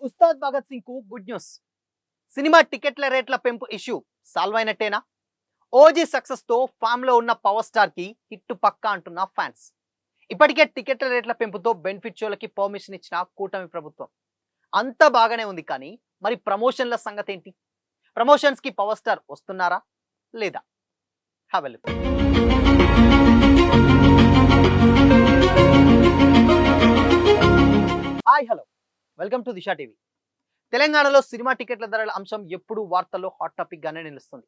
ఉస్తాద్ భగత్ సింగ్ కు good news. Cinema టికెట్ల రేట్ల పెంపు ఇష్యూ సాల్వ్ అయినట్టేనా? ఓజీ సక్సెస్ తో ఫామ్ లో ఉన్న పవర్ స్టార్ కి హిట్ పక్కా అంటున్న ఫ్యాన్స్. ఇప్పటికే టికెట్ల రేట్ల పెంపుతో బెనిఫిట్ షోలకి పర్మిషన్ ఇచ్చిన కూటమి ప్రభుత్వం. అంతా బాగానే ఉంది, కానీ మరి ప్రమోషన్ల సంగతి ఏంటి? ప్రమోషన్స్ కి పవర్ స్టార్ వస్తున్నారా లేదా? Have a look. Hi, hello, welcome to Disha TV. తెలంగాణలో సినిమా టికెట్ల ధరల అంశం ఎప్పుడు వార్తల్లో హాట్ టాపిక్ గానే నిలుస్తుంది.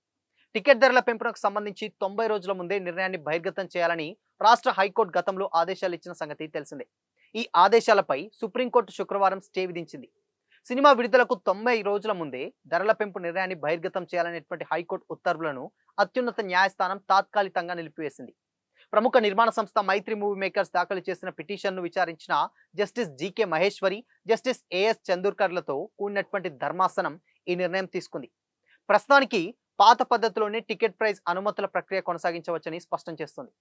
టికెట్ ధరల పెంపునకు సంబంధించి 90 రోజుల ముందే నిర్ణయాన్ని బహిర్గతం చేయాలని రాష్ట్ర హైకోర్టు గతంలో ఆదేశాలు ఇచ్చిన సంగతి తెలిసిందే. ఈ ఆదేశాలపై సుప్రీంకోర్టు శుక్రవారం స్టే విధించింది. సినిమా విడుదలకు 90 రోజుల ముందే ధరల పెంపు నిర్ణయాన్ని బహిర్గతం చేయాలనేటువంటి హైకోర్టు ఉత్తర్వులను అత్యున్నత న్యాయస్థానం తాత్కాలికంగా నిలిపివేసింది. ప్రముఖ నిర్మాణ సంస్థ మైత్రి మూవీ మేకర్స్ దాఖలు చేసిన పిటిషన్ను విచారించిన justice GK Maheshwari, justice AS చందూర్కర్లతో కూడినటువంటి ధర్మాసనం ఈ నిర్ణయం తీసుకుంది. ప్రస్తుతానికి పాత పద్ధతిలోనే టికెట్ ప్రైస్ అనుమతుల ప్రక్రియ కొనసాగించవచ్చని స్పష్టం చేస్తుంది.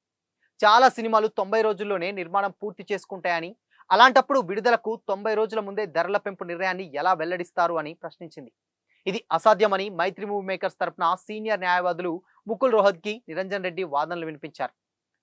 చాలా సినిమాలు 90 రోజుల్లోనే నిర్మాణం పూర్తి చేసుకుంటాయని, అలాంటప్పుడు విడుదలకు 90 రోజుల ముందే ధరల పెంపు నిర్ణయాన్ని ఎలా వెల్లడిస్తారు అని ప్రశ్నించింది. ఇది అసాధ్యమని మైత్రి మూవీ మేకర్స్ తరపున సీనియర్ న్యాయవాదులు ముకుల్ రోహత్గి, నిరంజన్ రెడ్డి వాదనలు వినిపించారు.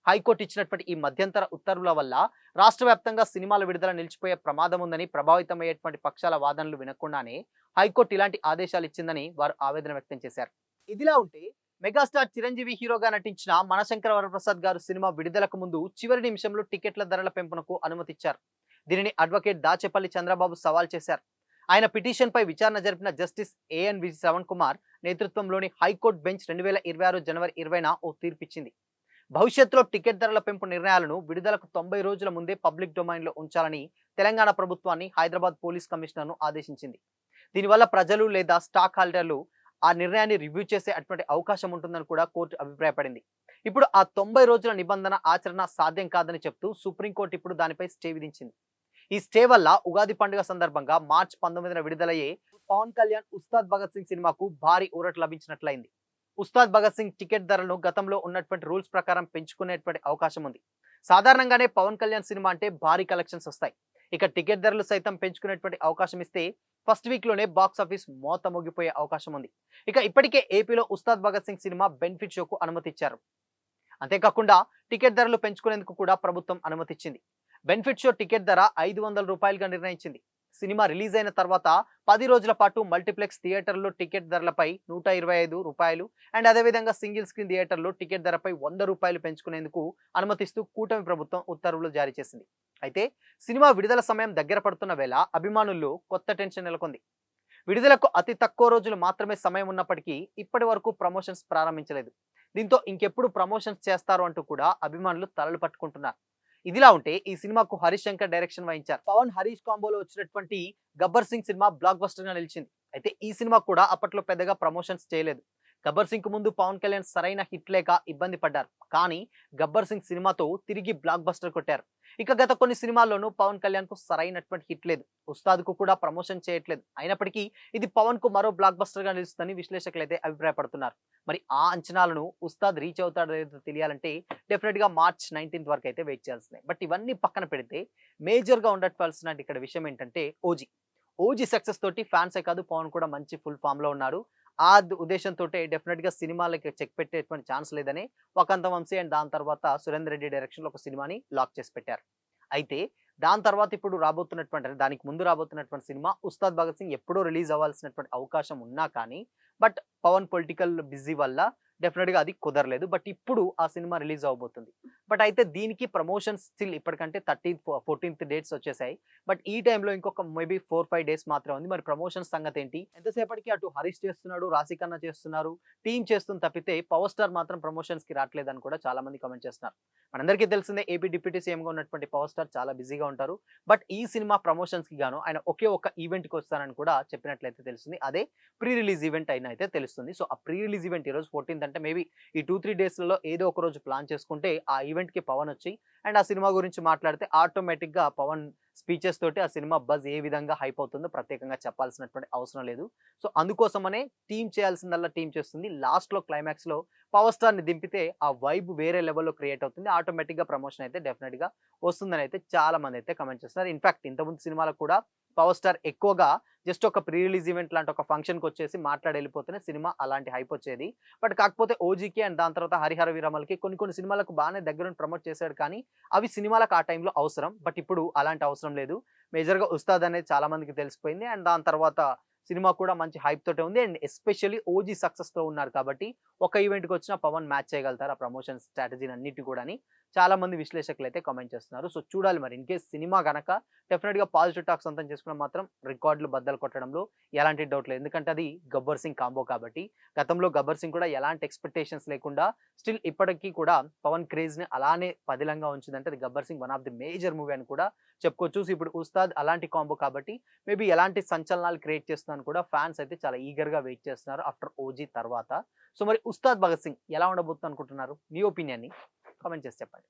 హైకోర్టు ఇచ్చినటువంటి ఈ మధ్యంతర ఉత్తర్వుల వల్ల రాష్ట్ర వ్యాప్తంగా సినిమాల విడుదల నిలిచిపోయే ప్రమాదం ఉందని ప్రభావితమయ్యేటువంటి పక్షాల వాదనలు వినకుండానే హైకోర్టు ఇలాంటి ఆదేశాలు ఇచ్చిందని వారు ఆవేదన వ్యక్తం చేశారు. ఇదిలా ఉంటే మెగాస్టార్ చిరంజీవి హీరోగా నటించిన మనశంకర వరప్రసాద్ గారు సినిమా విడుదలకు ముందు చివరి నిమిషంలో టికెట్ల ధరల పెంపునకు అనుమతిచ్చారు. దీనిని అడ్వకేట్ దాచేపల్లి చంద్రబాబు సవాల్ చేశారు. ఆయన పిటిషన్ పై విచారణ జరిపిన జస్టిస్ ఏఎన్వి శ్రవణ్ కుమార్ నేతృత్వంలోని హైకోర్టు బెంచ్ 2026 జనవరి 20న ఓ తీర్పిచ్చింది. భవిష్యత్తులో టికెట్ ధరల పెంపు నిర్ణయాలను విడుదలకు 90 రోజుల ముందే పబ్లిక్ డొమైన్ లో ఉంచాలని తెలంగాణ ప్రభుత్వాన్ని హైదరాబాద్ పోలీస్ కమిషనర్ను ఆదేశించింది. దీనివల్ల ప్రజలు లేదా స్టాక్ హోల్డర్లు ఆ నిర్ణయాన్ని రివ్యూ చేసే అటువంటి అవకాశం ఉంటుందని కూడా కోర్టు అభిప్రాయపడింది. ఇప్పుడు ఆ 90 రోజుల నిబంధన ఆచరణ సాధ్యం కాదని చెప్తూ సుప్రీంకోర్టు ఇప్పుడు దానిపై స్టే విధించింది. ఈ స్టే వల్ల ఉగాది పండుగ సందర్భంగా మార్చి 19న విడుదలయ్యే పవన్ కళ్యాణ్ ఉస్తాద్ భగత్ సింగ్ సినిమాకు భారీ ఊరట లభించినట్లయింది. ఉస్తాద్ భగత్ సింగ్ టికెట్ ధరలను గతంలో ఉన్నటువంటి రూల్స్ ప్రకారం పెంచుకునేటువంటి అవకాశం ఉంది. సాధారణంగానే పవన్ కళ్యాణ్ సినిమా అంటే భారీ కలెక్షన్స్ వస్తాయి. ఇక టికెట్ ధరలు సైతం పెంచుకునేటువంటి అవకాశం ఇస్తే ఫస్ట్ వీక్ లోనే బాక్స్ ఆఫీస్ మోత మోగిపోయే అవకాశం ఉంది. ఇక ఇప్పటికే ఏపీలో ఉస్తాద్ భగత్ సింగ్ సినిమా బెనిఫిట్ షోకు అనుమతి ఇచ్చారు. అంతేకాకుండా టికెట్ ధరలు పెంచుకునేందుకు కూడా ప్రభుత్వం అనుమతిచ్చింది. బెనిఫిట్ షో టికెట్ ధర 500 రూపాయలుగా నిర్ణయించింది. సినిమా రిలీజ్ అయిన తర్వాత 10 రోజుల పాటు మల్టీప్లెక్స్ థియేటర్లో టికెట్ ధరలపై 125 రూపాయలు అండ్ అదేవిధంగా సింగిల్ స్క్రీన్ థియేటర్లో టికెట్ ధరపై 100 రూపాయలు పెంచుకునేందుకు అనుమతిస్తూ కూటమి ప్రభుత్వం ఉత్తర్వులు జారీ చేసింది. అయితే సినిమా విడుదల సమయం దగ్గర పడుతున్న వేళ అభిమానుల్లో కొత్త టెన్షన్ నెలకొంది. విడుదలకు అతి తక్కువ రోజులు మాత్రమే సమయం ఉన్నప్పటికీ ఇప్పటి వరకు ప్రమోషన్స్ ప్రారంభించలేదు. దీంతో ఇంకెప్పుడు ప్రమోషన్స్ చేస్తారు అంటూ కూడా అభిమానులు తలలు పట్టుకుంటున్నారు. ఇదిలా ఉంటే ఈ సినిమాకు హరీష్ శంకర్ డైరెక్షన్ వహించారు. పవన్ హరీష్ కాంబోలో వచ్చినటువంటి Gabbar Singh cinema block buster గా నిలిచింది. అయితే ఈ సినిమా కూడా అప్పట్లో పెద్దగా ప్రమోషన్స్ చేయలేదు. గబ్బర్ సింగ్ కు ముందు పవన్ కళ్యాణ్ సరైన హిట్ లేక ఇబ్బంది పడ్డారు. కానీ గబ్బర్ సింగ్ సినిమాతో తిరిగి బ్లాక్ బస్టర్ కొట్టారు. ఇక గత కొన్ని సినిమాల్లోనూ పవన్ కళ్యాణ్ కు సరైనటువంటి హిట్ లేదు. ఉస్తాద్ కు కూడా ప్రమోషన్ చేయట్లేదు. అయినప్పటికీ ఇది పవన్ కు మరో బ్లాక్ బస్టర్ గా నిలుస్తుందని విశ్లేషకులు అయితే అభిప్రాయపడుతున్నారు. మరి ఆ అంచనాలను ఉస్తాద్ రీచ్ అవుతాడో లేదో తెలియాలంటే డెఫినెట్ గా మార్చ్ 19th వరకు అయితే వెయిట్ చేయాల్సిందే. బట్ ఇవన్నీ పక్కన పెడితే మేజర్ గా ఉండవలసిన ఇక్కడ విషయం ఏంటంటే ఓజీ సక్సెస్ తోటి ఫ్యాన్సే కాదు, పవన్ కూడా మంచి ఫుల్ ఫామ్ లో ఉన్నాడు. ఆ ఉద్దేశంతో డెఫినెట్ గా సినిమాలకి చెక్ పెట్టేటువంటి ఛాన్స్ లేదని వకంత వంశీ అండ్ దాని తర్వాత సురేందర్ రెడ్డి డైరెక్షన్ లో ఒక సినిమాని లాక్ చేసి పెట్టారు. అయితే దాని తర్వాత ఇప్పుడు రాబోతున్నటువంటి దానికి ముందు రాబోతున్నటువంటి సినిమా ఉస్తాద్ భగత్ సింగ్ ఎప్పుడో రిలీజ్ అవ్వాల్సినటువంటి అవకాశం ఉన్నా కానీ బట్ పవన్ పొలిటికల్ బిజీ వల్ల డెఫినెట్ గా అది కుదరలేదు. బట్ ఇప్పుడు ఆ సినిమా రిలీజ్ అవబోతుంది. బట్ అయితే దీనికి ప్రమోషన్స్ స్టిల్ ఇప్పటికంటే 14th డేట్స్ వచ్చేసాయి. బట్ ఈ టైంలో ఇంకొక మేబీ 4-5 డేస్ మాత్రమే ఉంది. మరి ప్రమోషన్స్ సంగతి ఏంటి? ఎంతసేపటికి అటు హరీష్ చేస్తున్నాడు, రాశికన్నా చేస్తున్నారు, టీం చేస్తుంది తప్పితే పవర్ స్టార్ మాత్రం ప్రమోషన్స్ కి రావట్లేదని కూడా చాలా మంది కామెంట్ చేస్తున్నారు. మనందరికీ తెలిసిందే ఏపీ డిప్యూటీ సీఎం గా ఉన్నటువంటి పవర్ స్టార్ చాలా బిజీగా ఉంటారు. బట్ ఈ సినిమా ప్రమోషన్స్ కి గాను ఆయన ఒకే ఒక ఈవెంట్ కి వస్తానని కూడా చెప్పినట్లయితే తెలుస్తుంది. అదే ప్రీ రిలీజ్ ఈవెంట్ అయినా అయితే తెలుస్తుంది. సో ఆ ప్రీ రిలీజ్ ఈవెంట్ ఈ రోజు 14th అంటే మేబీ ఈ 2-3 డేస్లలో ఏదో ఒక రోజు ప్లాన్ చేసుకుంటే ఆ ఈవెంట్ కి పవన్ వచ్చి అండ్ ఆ సినిమా గురించి మాట్లాడితే ఆటోమేటిక్ గా పవన్ స్పీచెస్ తోటి ఆ సినిమా బజ్ ఏ విధంగా హైప్ అవుతుందో ప్రత్యేకంగా చెప్పాల్సినటువంటి అవసరం లేదు. సో అందుకోసమనే టీం చేయాల్సిందల్లా టీం చేస్తుంది. లాస్ట్ లో క్లైమాక్స్ లో పవర్ స్టార్ ని దింపితే ఆ వైబ్ వేరే లెవెల్లో క్రియేట్ అవుతుంది. ఆటోమేటిక్ గా ప్రమోషన్ అయితే డెఫినెట్ గా వస్తుందని అయితే చాలా మంది అయితే కమెంట్ చేస్తున్నారు. ఇన్ఫాక్ట్ ఇంతకుముందు సినిమాలకు కూడా పవర్ స్టార్ ఎక్కువగా జస్ట్ ఒక ప్రీ రిలీజ్ ఈవెంట్ లాంటి ఒక ఫంక్షన్‌కి వచ్చేసి మాట్లాడి వెళ్ళిపోతేనే సినిమా అలాంటి హైప్ వచ్చేది. బట్ కాకపోతే 'ఓజీకి' అండ్ దాని తర్వాత 'హరిహర వీరమల్‌కి' కొన్ని కొన్ని సినిమాలకు బానే దగ్గరుండి ప్రమోట్ చేసాడు కానీ, అవి సినిమాలకు ఆ టైంలో అవసరం. బట్ ఇప్పుడు అలాంటి అవసరం లేదు. మేజర్‌గా 'ఉస్తాద్' అనేది చాలా మందికి తెలిసిపోయింది. అండ్ దాని తర్వాత సినిమా కూడా మంచి హైప్ తోటే ఉంది. అండ్ ఎస్పెషల్లీ 'ఓజీ' సక్సెస్‌తో ఉన్నారు కాబట్టి, ఒక ఈవెంట్‌కి వచ్చినా పవన్ మ్యాచ్ చేయగలుగుతారు ఆ ప్రమోషన్ స్ట్రాటజీని అన్నిటిని కూడాని చాలా మంది విశ్లేషకులైతే కామెంట్ చేస్తున్నారు. సో చూడాలి మరి ఇన్‌కేస్ సినిమా గనక డెఫినిట్‌గా పాజిటివ్ టాక్ సొంతం చేసుకున్న మాత్రం రికార్డులు బద్దలు కొట్టడంలో ఎలాంటి డౌట్ లేదు. ఎందుకంటే అది 'గబ్బర్ సింగ్' కాంబో కాబట్టి. గతంలో 'గబ్బర్ సింగ్' కూడా ఎలాంటి ఎక్స్‌పెక్టేషన్స్ లేకుండా స్టిల్ ఇప్పటికి కూడా పవన్ క్రేజ్‌ని అలానే పదిలంగా ఉంచిందంటే అది 'Gabbar Singh' one of the major movie అని కూడా చెప్పుకోవచ్చు. సో ఇప్పుడు 'ఉస్తాద్' అలాంటి కాంబో కాబట్టి మేబీ ఎలాంటి సంచలనాలు క్రియేట్ చేస్తుందని కూడా ఫ్యాన్స్ అయితే చాలా ఈగర్‌గా వెయిట్ చేస్తున్నారు ఆఫ్టర్ 'ఓజీ' తర్వాత. సో మరి 'ఉస్తాద్ భగత్ సింగ్' ఎలా ఉండబోతుంది అనుకుంటున్నారు? మీ ఒపీనియన్‌ని కామెంట్ చేసి చెప్పండి.